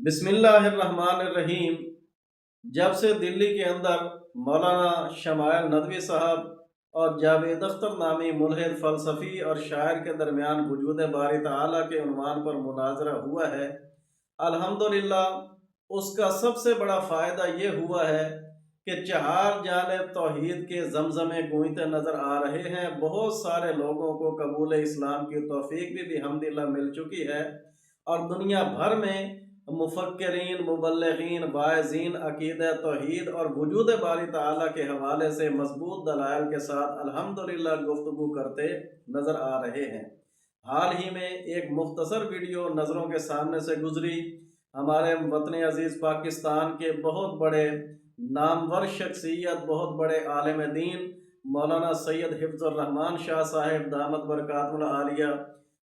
بسم اللہ الرحمن الرحیم۔ جب سے دلی کے اندر مولانا شمائل ندوی صاحب اور جاوید اختر نامی ملحد فلسفی اور شاعر کے درمیان وجود باری تعالیٰ کے عنوان پر مناظرہ ہوا ہے، الحمدللہ اس کا سب سے بڑا فائدہ یہ ہوا ہے کہ چہار جانب توحید کے زمزمے گونجتے نظر آ رہے ہیں۔ بہت سارے لوگوں کو قبول اسلام کی توفیق بھی الحمدللہ مل چکی ہے، اور دنیا بھر میں مفکرین، مبلغین، واعظین عقیدہ توحید اور وجود باری تعالیٰ کے حوالے سے مضبوط دلائل کے ساتھ الحمدللہ گفتگو کرتے نظر آ رہے ہیں۔ حال ہی میں ایک مختصر ویڈیو نظروں کے سامنے سے گزری۔ ہمارے وطن عزیز پاکستان کے بہت بڑے نامور شخصیت، بہت بڑے عالم دین مولانا سید حفظ الرحمان شاہ صاحب دامت برکاتہ العالیہ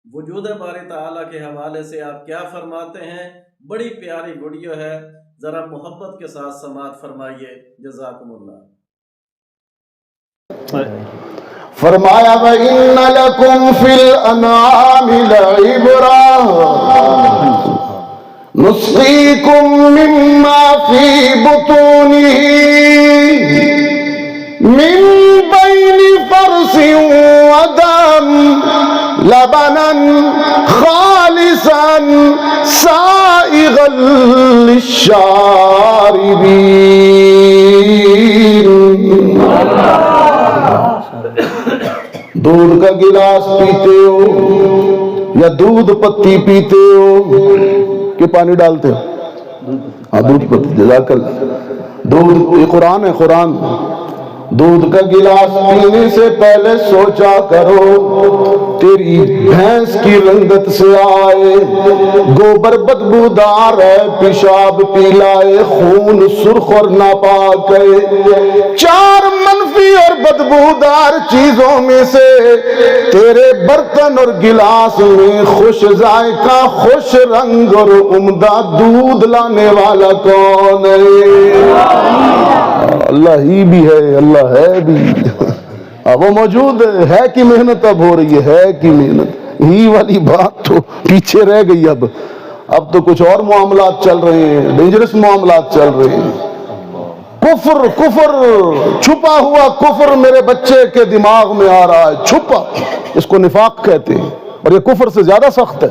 وجود باری تعالیٰ کے حوالے سے آپ کیا فرماتے ہیں؟ بڑی پیاری ویڈیو ہے، ذرا محبت کے ساتھ سماعت فرمائیے۔ جزاکم اللہ۔ فرمایا وَإِنَّ لَكُمْ فِي الْأَنْعَامِ لَعِبْرَةً نُسْقِيكُم مِّمَّا فِي بُطُونِهِ مِن بَيْنِ فَرْثٍ وَدَمٍ لَبَنًا خَالِصًا سَائِغًا لِلشَّارِبِينَ۔ دودھ کا گلاس پیتے ہو یا دودھ پتی پیتے ہو کہ پانی ڈالتے ہو؟ ہاں، دودھ پتی۔ جزاک اللہ۔ دودھ، یہ قرآن ہے، قرآن۔ دودھ کا گلاس پینے سے پہلے سوچا کرو تیری بھینس کی رنگت سے آئے، گوبر بدبودار ہے، پیشاب پیلا ہے، خون سرخ اور ناپاک ہے۔ چار منفی اور بدبودار چیزوں میں سے تیرے برتن اور گلاس میں خوش ذائقہ، خوش رنگ اور عمدہ دودھ لانے والا کون ہے؟ اللہ ہی بھی ہے، اللہ ہے بھی، وہ موجود ہے کہ محنت اب ہو رہی ہے کہ محنت ہی والی بات تو پیچھے رہ گئی۔ اب تو کچھ اور معاملات چل رہے ہیں، ڈینجرس معاملات چل رہے ہیں۔ کفر چھپا ہوا کفر میرے بچے کے دماغ میں آ رہا ہے، چھپا، اس کو نفاق کہتے ہیں، اور یہ کفر سے زیادہ سخت ہے۔